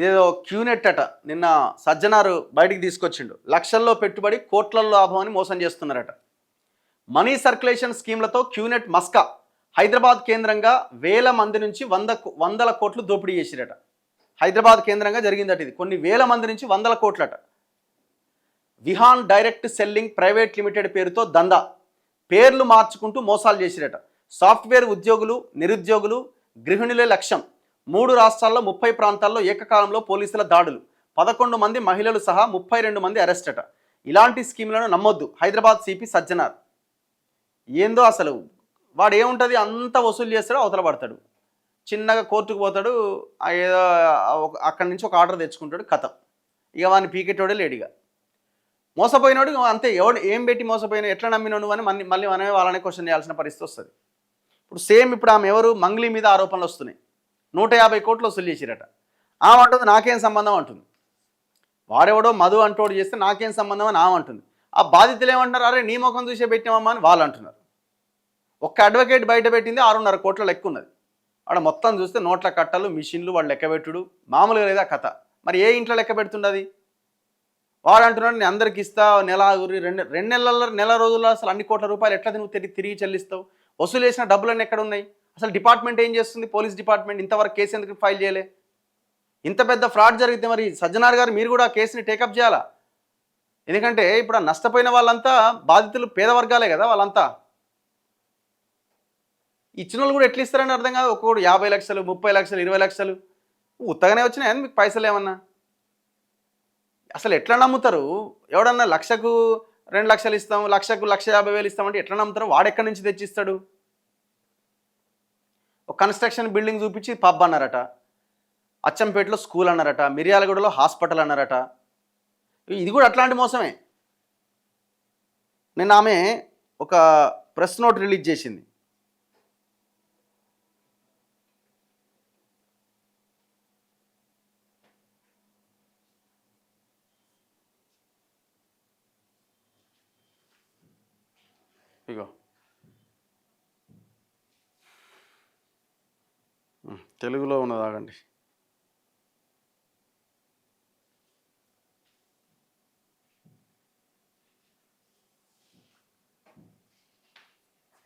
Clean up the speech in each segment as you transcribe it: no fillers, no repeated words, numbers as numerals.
ఇదేదో క్యూనెట్ అట నిన్న సజ్జనారు బయటికి తీసుకొచ్చిండు. లక్షల్లో పెట్టుబడి కోట్లలో లాభం అని మోసం చేస్తున్నారట. మనీ సర్క్యులేషన్ స్కీమ్లతో క్యూనెట్ మస్కా హైదరాబాద్ కేంద్రంగా వేల మంది నుంచి వందల కోట్లు దోపిడీ చేసిరట. హైదరాబాద్ కేంద్రంగా జరిగిందట ఇది. కొన్ని వేల మంది నుంచి వందల కోట్లట. Vihaan direct selling private limited పేరుతో దందా, పేర్లు మార్చుకుంటూ మోసాలు చేసిరట. సాఫ్ట్వేర్ ఉద్యోగులు, నిరుద్యోగులు, గృహిణులే లక్ష్యం. 3 రాష్ట్రాల్లో 30 ప్రాంతాల్లో ఏకకాలంలో పోలీసుల దాడులు, 11 మంది మహిళలు సహా 32 మంది అరెస్ట్ అట. ఇలాంటి స్కీములను నమ్మొద్దు హైదరాబాద్ సిపి సజ్జనార్. ఏందో అసలు వాడు ఏముంటుంది, అంత వసూలు చేస్తాడు, అవతల పడతాడు, చిన్నగా కోర్టుకు పోతాడు, ఏదో అక్కడి నుంచి ఒక ఆర్డర్ తెచ్చుకుంటాడు, కథం. ఇక వాడిని పీకెట్టోడే లేడిగా. మోసపోయినాడు అంతే. ఎవడు ఏం పెట్టి మోసపోయినా, ఎట్లా నమ్మినాడు అని మళ్ళీ మనమే వాళ్ళనే క్వశ్చన్ చేయాల్సిన పరిస్థితి వస్తుంది. ఇప్పుడు సేమ్ ఇప్పుడు ఆమె ఎవరు, మంగ్లీ మీద ఆరోపణలు వస్తున్నాయి. 150 కోట్లు వసూలు చేసిరట. ఆమె అంటుంది నాకేం సంబంధం అంటుంది. వాడెవడో మధు అంటోడు చేస్తే నాకేం సంబంధం అని ఆమె అంటుంది. ఆ బాధితులు ఏమంటారు, అరే నీ ముఖం చూసే పెట్టినామమ్మా అని వాళ్ళు అంటున్నారు. ఒక్క అడ్వకేట్ బయట పెట్టింది 6.5 కోట్ల లెక్క ఉన్నది. వాడ మొత్తం చూస్తే నోట్ల కట్టలు, మిషన్లు, వాడు లెక్క పెట్టుడు మామూలుగా లేదా కథ. మరి ఏ ఇంట్లో లెక్క పెడుతుండది? వాడు అంటున్నాడు నేను అందరికి ఇస్తా, నెల రోజుల్లో అసలు అన్ని కోట్ల రూపాయలు ఎట్లా నువ్వు తిరిగి చెల్లిస్తావు? వసూలు చేసిన డబ్బులన్నీ ఎక్కడ ఉన్నాయి? అసలు డిపార్ట్మెంట్ ఏం చేస్తుంది? పోలీస్ డిపార్ట్మెంట్ ఇంతవరకు కేసు ఎందుకు ఫైల్ చేయలే? ఇంత పెద్ద ఫ్రాడ్ జరిగితే మరి సజ్జనార్ గారు మీరు కూడా ఆ కేసుని టేకప్ చేయాలా? ఎందుకంటే ఇప్పుడు ఆ నష్టపోయిన వాళ్ళంతా బాధితులు పేద వర్గాలే కదా. వాళ్ళంతా ఇచ్చిన వాళ్ళు కూడా ఎట్లా ఇస్తారని అర్థం కాదు. ఒక్కొక్కడు 50 లక్షలు, 30 లక్షలు, 20 లక్షలు ఉత్తగానే వచ్చినాయి మీకు పైసలు ఏమన్నా. అసలు ఎట్లా నమ్ముతారు? ఎవడన్నా 1,00,000కు 2 లక్షలు ఇస్తాం, 1,00,000కు 1,50,000 ఇస్తామంటే ఎట్లా నమ్ముతారు? వాడెక్కడి నుంచి తెచ్చిస్తాడు? ఒక కన్స్ట్రక్షన్ బిల్డింగ్ చూపించి పబ్ అన్నారట, అచ్చంపేటలో స్కూల్ అన్నారట, మిర్యాలగూడలో హాస్పిటల్ అన్నారట. ఇది కూడా అట్లాంటి మోసమే. నిన్న ఆమె ఒక ప్రెస్ నోట్ రిలీజ్ చేసింది. ఇగో తెలుగులో ఉన్నది, ఆగండి.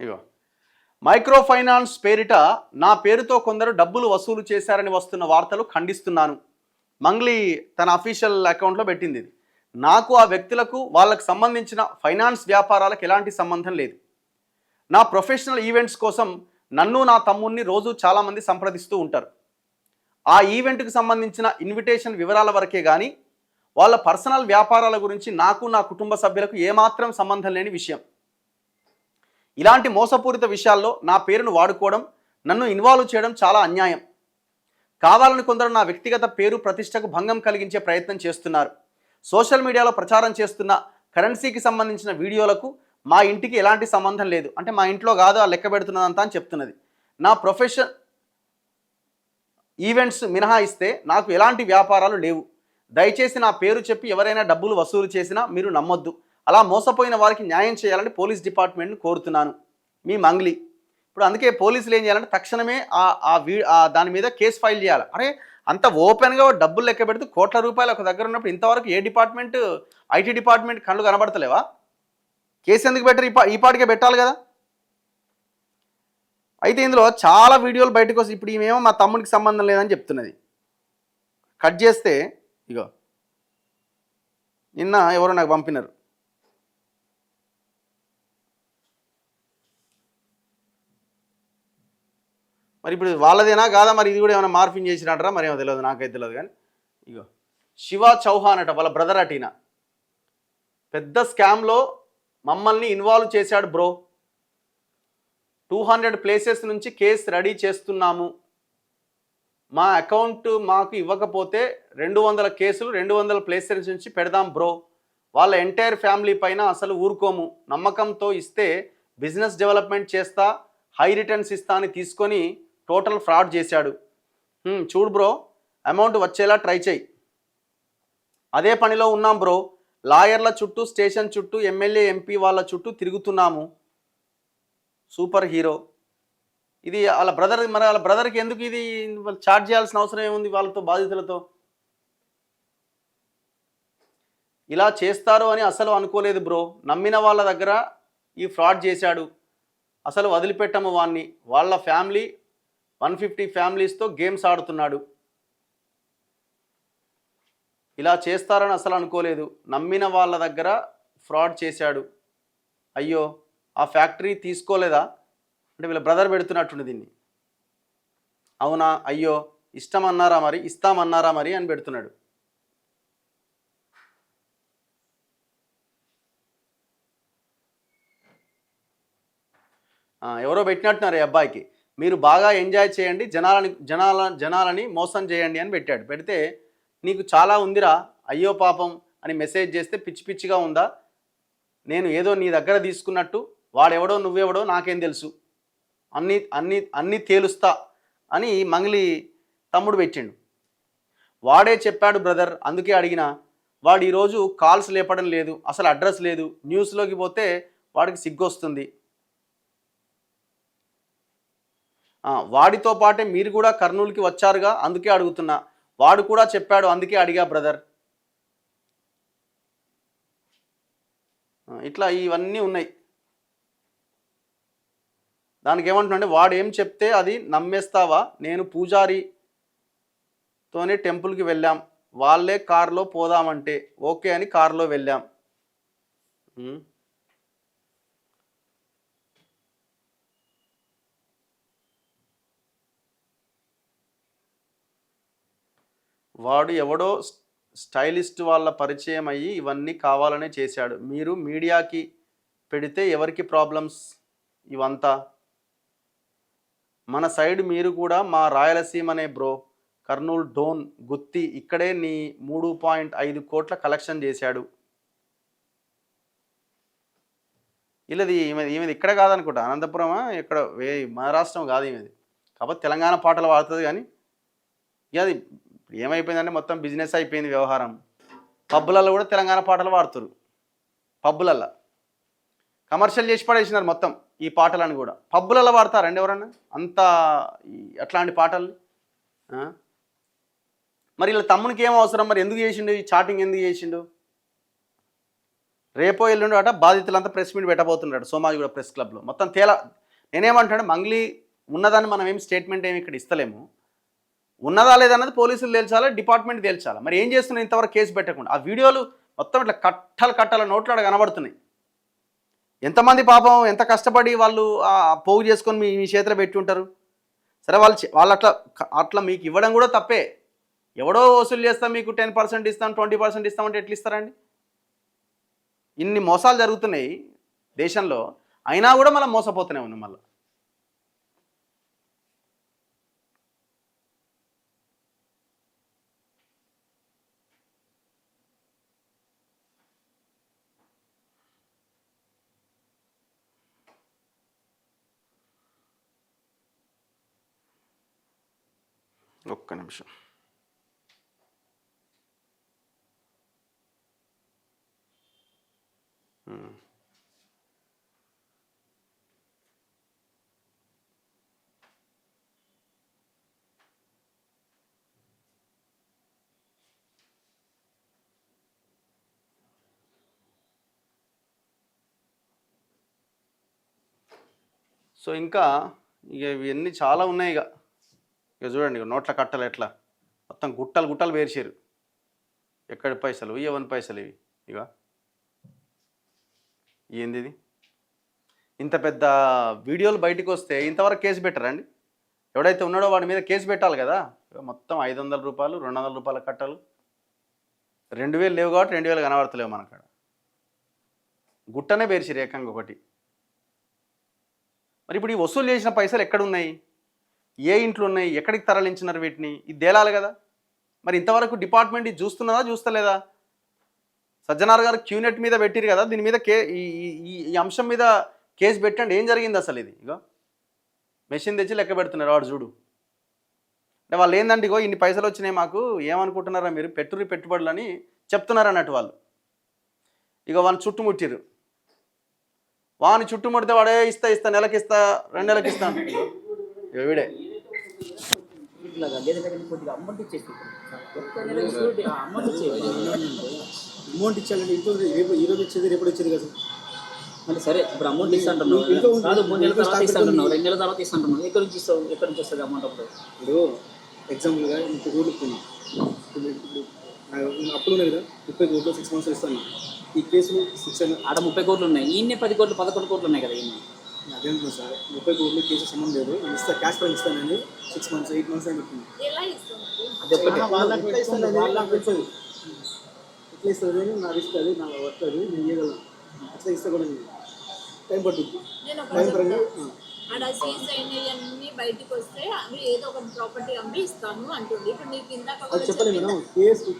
ఇగో మైక్రో ఫైనాన్స్ పేరిట నా పేరుతో కొందరు డబ్బులు వసూలు చేశారని వస్తున్న వార్తలు ఖండిస్తున్నాను. మంగ్లీ తన అఫీషియల్ అకౌంట్లో పెట్టింది ఇది. నాకు ఆ వ్యక్తులకు వాళ్ళకు సంబంధించిన ఫైనాన్స్ వ్యాపారాలకు ఎలాంటి సంబంధం లేదు. నా ప్రొఫెషనల్ ఈవెంట్స్ కోసం నన్ను, నా తమ్ముడిని రోజు చాలామంది సంప్రదిస్తూ ఉంటారు. ఆ ఈవెంట్కి సంబంధించిన ఇన్విటేషన్ వివరాల వరకే కానీ వాళ్ళ పర్సనల్ వ్యాపారాల గురించి నాకు, నా కుటుంబ సభ్యులకు ఏమాత్రం సంబంధం లేని విషయం. ఇలాంటి మోసపూరిత విషయాల్లో నా పేరును వాడుకోవడం, నన్ను ఇన్వాల్వ్ చేయడం చాలా అన్యాయం. కావాలని కొందరు నా వ్యక్తిగత పేరు ప్రతిష్టకు భంగం కలిగించే ప్రయత్నం చేస్తున్నారు. సోషల్ మీడియాలో ప్రచారం చేస్తున్న కరెన్సీకి సంబంధించిన వీడియోలకు మా ఇంటికి ఎలాంటి సంబంధం లేదు. అంటే మా ఇంట్లో కాదు ఆ లెక్క పెడుతున్నదంతా అని చెప్తున్నది. నా ప్రొఫెషన్ ఈవెంట్స్ మినహాయిస్తే నాకు ఎలాంటి వ్యాపారాలు లేవు. దయచేసి నా పేరు చెప్పి ఎవరైనా డబ్బులు వసూలు చేసినా మీరు నమ్మొద్దు. అలా మోసపోయిన వారికి న్యాయం చేయాలని పోలీస్ డిపార్ట్మెంట్ని కోరుతున్నాను. మీ మంగ్లీ. ఇప్పుడు అందుకే పోలీసులు ఏం చేయాలంటే తక్షణమే దాని మీద కేసు ఫైల్ చేయాలి. అరే అంత ఓపెన్గా డబ్బులు లెక్క పెడుతూ కోట్ల రూపాయలు ఒక దగ్గర ఉన్నప్పుడు ఇంతవరకు ఏ డిపార్ట్మెంట్, ఐటీ డిపార్ట్మెంట్ కళ్ళు కనబడతలేవా? కేసు ఎందుకు పెట్టరు? ఈ పాటికే పెట్టాలి కదా. అయితే ఇందులో చాలా వీడియోలు బయటకు వస్తాయి. ఇప్పుడు ఈమెమో మా తమ్ముడికి సంబంధం లేదని చెప్తున్నది. కట్ చేస్తే ఇగో నిన్న ఎవరో నాకు పంపినారు. మరి ఇప్పుడు వాళ్ళదేనా కాదా, మరి ఇది కూడా ఏమైనా మార్ఫింగ్ చేసినట్రా మరి ఏమో తెలియదు, నాకైతే తెలియదు. కానీ ఇగో శివ చౌహాన్ అట, వాళ్ళ బ్రదర్ అటీనా. పెద్ద స్కామ్లో మమ్మల్ని ఇన్వాల్వ్ చేశాడు బ్రో. 200 ప్లేసెస్ నుంచి కేసు రెడీ చేస్తున్నాము. మా అకౌంట్ మాకు ఇవ్వకపోతే 200 కేసులు 200 ప్లేసెస్ నుంచి పెడదాం బ్రో. వాళ్ళ ఎంటైర్ ఫ్యామిలీ పైన అసలు ఊరుకోము. నమ్మకంతో ఇస్తే బిజినెస్ డెవలప్మెంట్ చేస్తా, హై రిటర్న్స్ ఇస్తా అని తీసుకొని టోటల్ ఫ్రాడ్ చేశాడు. చూడు బ్రో, అమౌంట్ వచ్చేలా ట్రై చేయి. అదే పనిలో ఉన్నాం బ్రో. లాయర్ల చుట్టూ, స్టేషన్ చుట్టూ, ఎమ్మెల్యే ఎంపీ వాళ్ళ చుట్టూ తిరుగుతున్నాము. Super hero. ఇది వాళ్ళ బ్రదర్. మరి వాళ్ళ బ్రదర్కి ఎందుకు ఇది చార్జ్ చేయాల్సిన అవసరం ఏముంది వాళ్ళతో, బాధితులతో? ఇలా చేస్తారు అని అసలు అనుకోలేదు బ్రో. నమ్మిన వాళ్ళ దగ్గర ఈ ఫ్రాడ్ చేశాడు, అసలు వదిలిపెట్టము వాన్ని. వాళ్ళ ఫ్యామిలీ 150 ఫ్యామిలీస్తో గేమ్స్ ఆడుతున్నాడు. ఇలా చేస్తారని అసలు అనుకోలేదు, నమ్మిన వాళ్ళ దగ్గర ఫ్రాడ్ చేశాడు. అయ్యో ఆ ఫ్యాక్టరీ తీసుకోలేదా అంటే వీళ్ళ బ్రదర్ పెడుతున్నట్టుండి దీన్ని. అవునా, అయ్యో ఇష్టమన్నారా మరి, ఇస్తామన్నారా మరి అని పెడుతున్నాడు. ఎవరో పెట్టినట్టున్నారు ఈ అబ్బాయికి, మీరు బాగా ఎంజాయ్ చేయండి, జనాలని మోసం చేయండి అని పెట్టాడు. పెడితే నీకు చాలా ఉందిరా, అయ్యో పాపం అని మెసేజ్ చేస్తే పిచ్చి పిచ్చిగా ఉందా, నేను ఏదో నీ దగ్గర తీసుకున్నట్టు, వాడెవడో నువ్వెవడో నాకేం తెలుసు, అన్నీ అన్నీ అన్నీ తేలుస్తా అని మంగళి తమ్ముడు పెట్టిండు. వాడే చెప్పాడు బ్రదర్, అందుకే అడిగిన. వాడు ఈరోజు కాల్స్ లేపడం లేదు, అసలు అడ్రస్ లేదు, న్యూస్లోకి పోతే వాడికి సిగ్గొస్తుంది. వాడితో పాటే మీరు కూడా కర్నూలుకి వచ్చారుగా, అందుకే అడుగుతున్నా. వాడు కూడా చెప్పాడు, అందుకే అడిగా బ్రదర్. ఇట్లా ఇవన్నీ ఉన్నాయి. దానికి ఏమంటున్నాంటే, వాడు ఏం చెప్తే అది నమ్మేస్తావా, నేను పూజారితోనే టెంపుల్కి వెళ్ళాం, వాళ్ళే కారులో పోదామంటే ఓకే అని కారులో వెళ్ళాం. వాడు ఎవడో స్టైలిస్ట్ వాళ్ళ పరిచయం అయ్యి ఇవన్నీ కావాలనే చేశాడు. మీరు మీడియాకి పెడితే ఎవరికి ప్రాబ్లమ్స్ ఇవంతా? మన సైడ్ మీరు కూడా, మా రాయలసీమనే బ్రో, కర్నూలు డోన్ గుత్తి, ఇక్కడే నీ 3.5 కోట్ల కలెక్షన్ చేశాడు. ఈమెది ఇక్కడ కాదనుకుంటా, అనంతపురమా ఇక్కడ, మహారాష్ట్రం కాదు ఈమెది. కాబట్టి తెలంగాణ పాటలు వాడుతుంది. కానీ ఇక అది ఏమైపోయిందంటే మొత్తం బిజినెస్ అయిపోయింది వ్యవహారం. పబ్బులలో కూడా తెలంగాణ పాటలు వాడుతారు. పబ్బులల్లో కమర్షియల్ చేసి పడేసినారు మొత్తం ఈ పాటలను కూడా. పబ్బులలో వాడతారండి ఎవరన్నా అంత అట్లాంటి పాటలు? మరి ఇలా తమ్మునికి ఏం అవసరం, మరి ఎందుకు చేసిండు ఈ చాటింగ్, ఎందుకు చేసిండు? రేపో ఎల్లుండి అట బాధితులంతా ప్రెస్ మీట్ పెట్టబోతున్నాడు సోమాజిగూడ ప్రెస్ క్లబ్లో. మొత్తం నేనేమంటాడు, మంగ్లీ ఉన్నదాన్ని మనం ఏం స్టేట్మెంట్ ఏమి ఇక్కడ ఇస్తలేము, ఉన్నదా లేదన్నది పోలీసులు తేల్చాలి, డిపార్ట్మెంట్ తేల్చాలి. మరి ఏం చేస్తున్నాయి ఇంతవరకు కేసు పెట్టకుండా? ఆ వీడియోలు మొత్తం ఇట్లా కట్టల నోట్లాడ కనబడుతున్నాయి. ఎంతమంది పాపం ఎంత కష్టపడి వాళ్ళు పోగు చేసుకొని మీ చేతిలో పెట్టి ఉంటారు. సరే వాళ్ళు అట్లా మీకు ఇవ్వడం కూడా తప్పే. ఎవడో వసూలు చేస్తాం, మీకు 10% ఇస్తాం, 20% ఇస్తామంటే ఎట్లా ఇస్తారండి? ఇన్ని మోసాలు జరుగుతున్నాయి దేశంలో, అయినా కూడా మళ్ళీ మోసపోతూనే ఉన్నాం. మళ్ళీ ఒక్క నిమిషం. సో ఇంకా ఇవన్నీ చాలా ఉన్నాయి. ఇక చూడండి, నోట్ల కట్టలు ఎట్లా మొత్తం గుట్టలు వేర్చారు. ఎక్కడి పైసలు, ఎవరి పైసలు ఇవి? ఇక ఏంది ఇది? ఇంత పెద్ద వీడియోలు బయటకు వస్తే ఇంతవరకు కేసు పెట్టరండి? ఎవడైతే ఉన్నాడో వాడి మీద కేసు పెట్టాలి కదా. మొత్తం 500 రూపాయలు, 200 రూపాయల కట్టలు, 2000 లేవు కాబట్టి 2000 కనబడతలేవు మనకాడ. గుట్టనే పేర్చిరు ఏకంగా ఒకటి. మరి ఇప్పుడు ఈ వసూలు చేసిన పైసలు ఎక్కడున్నాయి, ఏ ఇంట్లో ఉన్నాయి, ఎక్కడికి తరలించినారు వీటిని? ఇది తేలాలి కదా. మరి ఇంతవరకు డిపార్ట్మెంట్ ఇది చూస్తున్నదా, చూస్తలేదా? సజ్జనార్ గారు క్యూనెట్ మీద పెట్టిరు కదా, దీని మీద ఈ అంశం మీద కేసు పెట్టండి. ఏం జరిగింది అసలు ఇది? ఇగో మెషిన్ తెచ్చి లెక్క పెడుతున్నారు వాడు చూడు. అంటే వాళ్ళు ఏందంటే, ఇగో ఇన్ని పైసలు వచ్చినాయి మాకు, ఏమనుకుంటున్నారా మీరు, పెట్టుబడులు అని చెప్తున్నారు అన్నట్టు వాళ్ళు. ఇక వాళ్ళని చుట్టుముట్టిరు. వాని చుట్టుముడితే వాడే ఇస్తా నెలకిస్తా 2 నెలలకి ఇస్తాను వీడే. అమౌంట్ ఇచ్చాలంటే ఇంట్లో రేపు ఈ రోజు ఇచ్చేది రేపు వచ్చేది కదా. అంటే సరే ఇప్పుడు అమౌంట్ ఇస్తాంటున్నావు కాదు, 3 నెలల తర్వాత ఇస్తాంటున్నావు, 2 నెలల తర్వాత ఇస్తాంటున్నావు, ఎక్కడి నుంచి ఇస్తావు, ఎక్కడి నుంచి వస్తుంది అమౌంట్ అప్పుడు? ఇప్పుడు ఎగ్జాంపుల్గా 30 కోట్లు ఇస్తుంది, అప్పుడు ఉన్నాయి కదా 30 కోట్లు 6 months ఇస్తాను. ఈ కేసులు 6 ఆడ 30 కోట్లు ఉన్నాయి, ఈయనే 10 కోట్లు 11 కోట్లు ఉన్నాయి కదా. ఈయన అదేంటి సార్ 30 కోట్లు కేసు సంబంధం లేదు, నేను ఇస్తా క్యాష్ పైన ఇస్తానని 6 months 8 months అని చెప్తుంది. అది ఒక్కటే ఎట్లా ఇస్తుంది నాకు ఇస్తుంది, నాకు వస్తుంది, నేను ఇవ్వగలను. అట్లా ఇస్తా కూడా టైం పట్టుద్ది. టైం పరంగా అక్కడ సీజ్ అయినవన్నీ బయటకు వస్తే అవి ఏదో ఒక ప్రాపర్టీ అమ్మి ఇస్తాను అంటుంది. ఇప్పుడు నీకు ఇందాక అది చెప్పలేదు మేడం,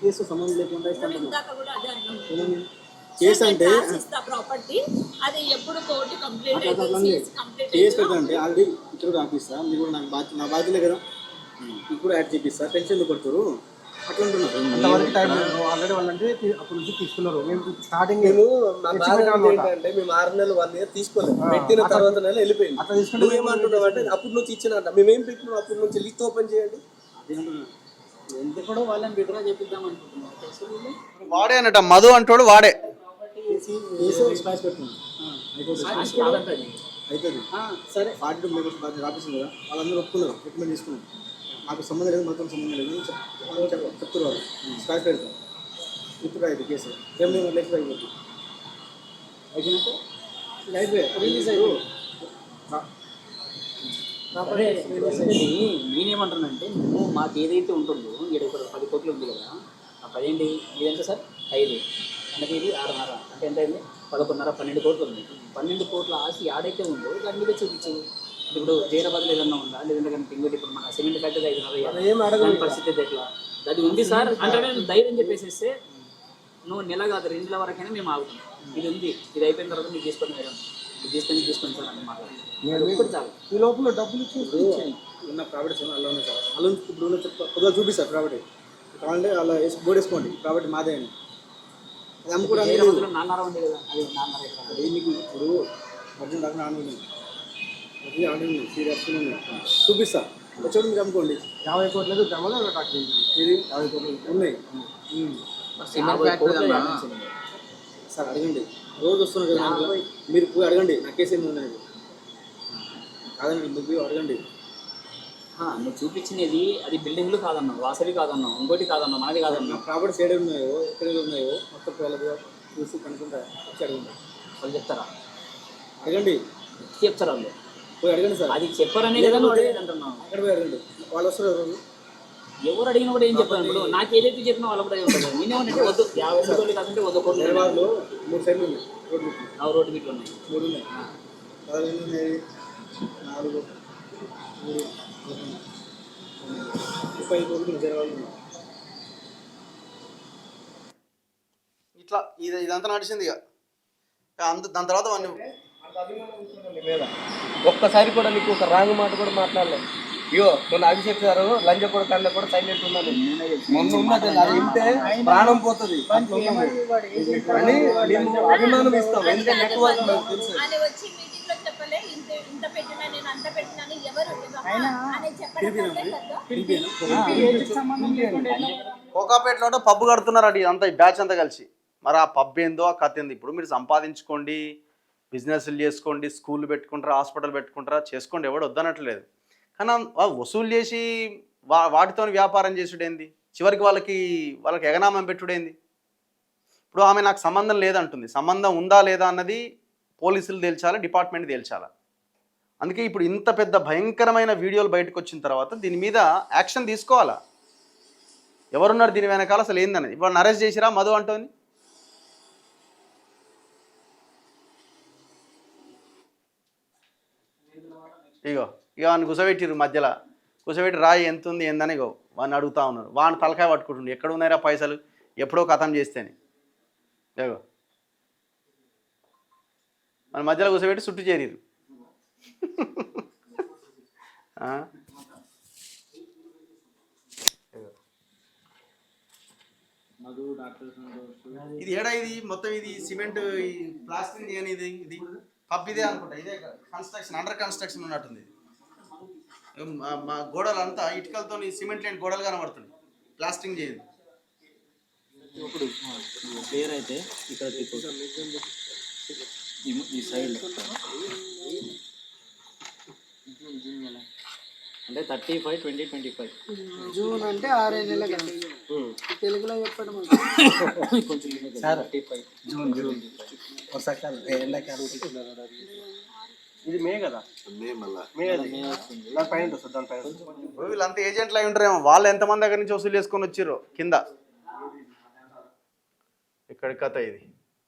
కేసు సంబంధం లేకుండా ఇస్తాను. ఇందాక కూడా అదే అన్నాను, కేసు అంటే ఇస్తా ప్రాపర్టీ, అది ఎప్పుడు కోర్టు కంప్లీట్ కేసు పెడతానంటే ఆల్రెడీ ఇక్కడ కూడా ఆపిస్తా, మీరు కూడా నాకు బాధ్యత, నా బాధ్యతలే కదా, మీకు కూడా యాడ్ చేపిస్తా, టెన్షన్ ఎందుకు పడుతారు అట్లా అంటున్నారు. ఆల్రెడీ వాళ్ళంటే అప్పటి నుంచి తీసుకున్నారు. మేము స్టార్టింగ్ మేము 6 నెలలు 1 year తీసుకోలేదు, పెట్టిన తర్వాత నెల వెళ్ళిపోయింది. అట్లా తీసుకుంటే ఏమంటున్నావు అంటే అప్పుడు నుంచి ఇచ్చిన మేమేం పెట్టినాం, అప్పుడు నుంచి లిస్ట్ ఓపెన్ చేయండి. ఎంత కూడా వాళ్ళని బిడ్డగా చెప్పిద్దాం అనుకుంటున్నాం. వాడే అన్నట మధు అంటాడు వాడే అవుతుంది. సరే 42 మెంబర్స్ ఆఫీసులు కదా, వాళ్ళందరూ ఒప్పుకున్నారు, రికమెండ్ చేసుకున్నారు. నాకు సంబంధం లేదు, మాత్రం సంబంధం లేదు చెప్తారు వాళ్ళు. స్క్రాచ్ పెడతాం ఇప్పుడు అయితే కేసు లైఫ్ అయిపోతుంది. అయిపోయినాక లైఫ్ రిలీజ్ అయ్యి నేనేమంటున్నానంటే, నువ్వు మాకు ఏదైతే ఉంటుందో ఇక్కడ 10 కోట్లు ఉంది కదా, ఆ 10 ఏంటి ఇదంటే సార్ 5 అంటే ఇది 6.5 అంటే ఎంత అయింది 11.5 12 కోట్లు ఉంది. 12 కోట్ల ఆస్తి ఆడైతే ఉందో దాని మీద చూపించు. ఇప్పుడు జైరాబాద్లో ఏదన్నా ఉందా, లేదంటే కానీ ఇంకోటి ఇప్పుడు మన సిమెంట్ ఫ్యాక్టరీ 5.5 పరిస్థితి ఎట్లా అది ఉంది సార్ అంటే నేను ధైర్యం చెప్పేసేస్తే నువ్వు నెల కాదు 2 నెలల వరకైనా మేము ఆగుతాం. ఇది ఉంది, ఇది అయిపోయిన తర్వాత మీరు తీసుకొని మేడం తీసుకొని సార్ అన్నమాట. ఈ లోపల డబ్బులు ఉన్న ప్రాపర్టీస్ అలా ఉన్నాయి సార్. అలా ఇప్పుడు కొద్దిగా చూపిస్తారు ప్రాపర్టీ కావాలంటే అలా బోర్డు వేసుకోండి, ప్రాపర్టీ మాదే అని. అది అమ్ముకోవడానికి నాన్నర ఉంది కదా, అది మీకు ఇప్పుడు అర్జున్ దాకా ఆన్ ఉంది, ఆన్ ఉంది, సీరియస్ చూపిస్తా వచ్చాడు మీరు అమ్ముకోండి. 50 కోట్లకు గ్రామాలు ఇది 50 కోట్లు ఉన్నాయి సార్. అడగండి, రోజు వస్తున్నారు కదా మీరు పోయి అడగండి, నా కేసు ఏమి ఉన్నాయి కాదండి, మీరు పోయి అడగండి. నువ్వు చూపించినది అది బిల్డింగ్లు కాదన్నావు, వాసవి కాదన్నావు, ఇంకోటి కాదన్నావు, మనది కాదన్నావు. ప్రాపర్టీస్ ఏడు ఉన్నాయో ఎక్కడ ఉన్నాయో మొత్తం వాళ్ళకి చూసి కనుక్కుంటా వచ్చి అడగండి. వాళ్ళు చెప్తారా? అడగండి, చెప్తారా వాళ్ళు? పోయి అడగండి సార్. అది చెప్పారనే కదా నువ్వు అడిగేది అంటున్నావు. అక్కడ పోయి అడగండి, వాళ్ళు వస్తారు రోజు. ఎవరు అడిగినా కూడా ఏం చెప్పాను. ఇప్పుడు నాకు ఏదైతే చెప్పినా వాళ్ళు కూడా ఉంటుంది. నేనేమంటే వద్దు 50 కోట్లు కాదంటే 100 కోట్లు. హైదరాబాద్లో 3 సైడ్లు ఉన్నాయి, రోడ్డు బిట్లు ఉన్నాయి, 3 ఉన్నాయి, 4 ఉన్నాయి, 4 3 35 కోట్లు హైదరాబాద్లో ఉన్నాయి. ఇట్లా ఇదంతా నడిచింది ఇక దాని తర్వాత వాడిని ఒక్కసారి కూడా నీకు ఒక రాంగ్ మాట కూడా మాట్లాడలేదు. అయ్యో మొన్న అభిషేక్ గారు లంచ కూడా కళ్ళ కూడా సైలెంట్ ఉన్నది, మొన్న ఉన్నది అది వింటే ప్రాణం పోతుంది అని మేము అభిమానం ఇస్తాం. ఎందుకంటే నెట్వర్క్ నాకు తెలుసు. కోకాపేటలో పబ్బు కడుతున్నారట ఇదంతా, ఈ బ్యాచ్ అంతా కలిసి. మరి ఆ పబ్ ఏందో ఆ కథ ఏందో. ఇప్పుడు మీరు సంపాదించుకోండి, బిజినెస్లు చేసుకోండి, స్కూళ్ళు పెట్టుకుంటారా, హాస్పిటల్ పెట్టుకుంటారా, చేసుకోండి, ఎవడు వద్దనట్లేదు. కానీ వసూలు చేసి వాటితో వ్యాపారం చేసుడేంది, చివరికి వాళ్ళకి ఎగనామం పెట్టుడేంది. ఇప్పుడు ఆమె నాకు సంబంధం లేదంటుంది, సంబంధం ఉందా లేదా అన్నది పోలీసులు తేల్చాలి, డిపార్ట్మెంట్ తేల్చాలి. అందుకే ఇప్పుడు ఇంత పెద్ద భయంకరమైన వీడియోలు బయటకు వచ్చిన తర్వాత దీని మీద యాక్షన్ తీసుకోవాలా. ఎవరున్నారు దీని వెనకాల, అసలు ఏందనేది. ఇప్పుడు అరెస్ట్ చేసిరా మధు అంటోని. ఇక వాడిని కుసబెట్టిరు, మధ్యలో కుసబెట్టి రాయి ఎంత ఉంది ఏందని వాడిని అడుగుతా ఉన్నారు. వాడిని తలకాయ పట్టుకుంటుండే, ఎక్కడ ఉన్నారా పైసలు, ఎప్పుడో కథం చేస్తేనే. ఇగో మన మధ్యలో కుసబెట్టి చుట్టూ చేరిరు. ఇది ఏడా, ఇది మొత్తం ఇది సిమెంట్ ప్లాస్టింగ్ చేయని ఇది పబ్ ఇదే అనుకుంటా. ఇదే కన్స్ట్రక్షన్, అండర్ కన్స్ట్రక్షన్ ఉన్నట్టుంది. మా గోడలు అంతా ఇటుకలతో సిమెంట్ లేని గోడలు కనబడుతుంది, ప్లాస్టింగ్ చేయండి. ఇప్పుడు క్లియర్ అయితే ఇక్కడ తిప్పు. ఈ సైడ్ అంటే 35/20/25 జూన్ అంటే 6 నెలల కదా తెలుగులో చెప్పడం కొంచెం 35 జూన్ వర్షాకాలం ఎండాకాలం ఇది మే కదా మే దానిపైన వస్తుంది దానిపైన ఇప్పుడు వీళ్ళంతా ఏజెంట్లు అయి ఉంటారేమో. వాళ్ళు ఎంతమంది దగ్గర నుంచి వసూలు చేసుకొని వచ్చిర్రో కింద. ఇక్కడ కథ ఇది.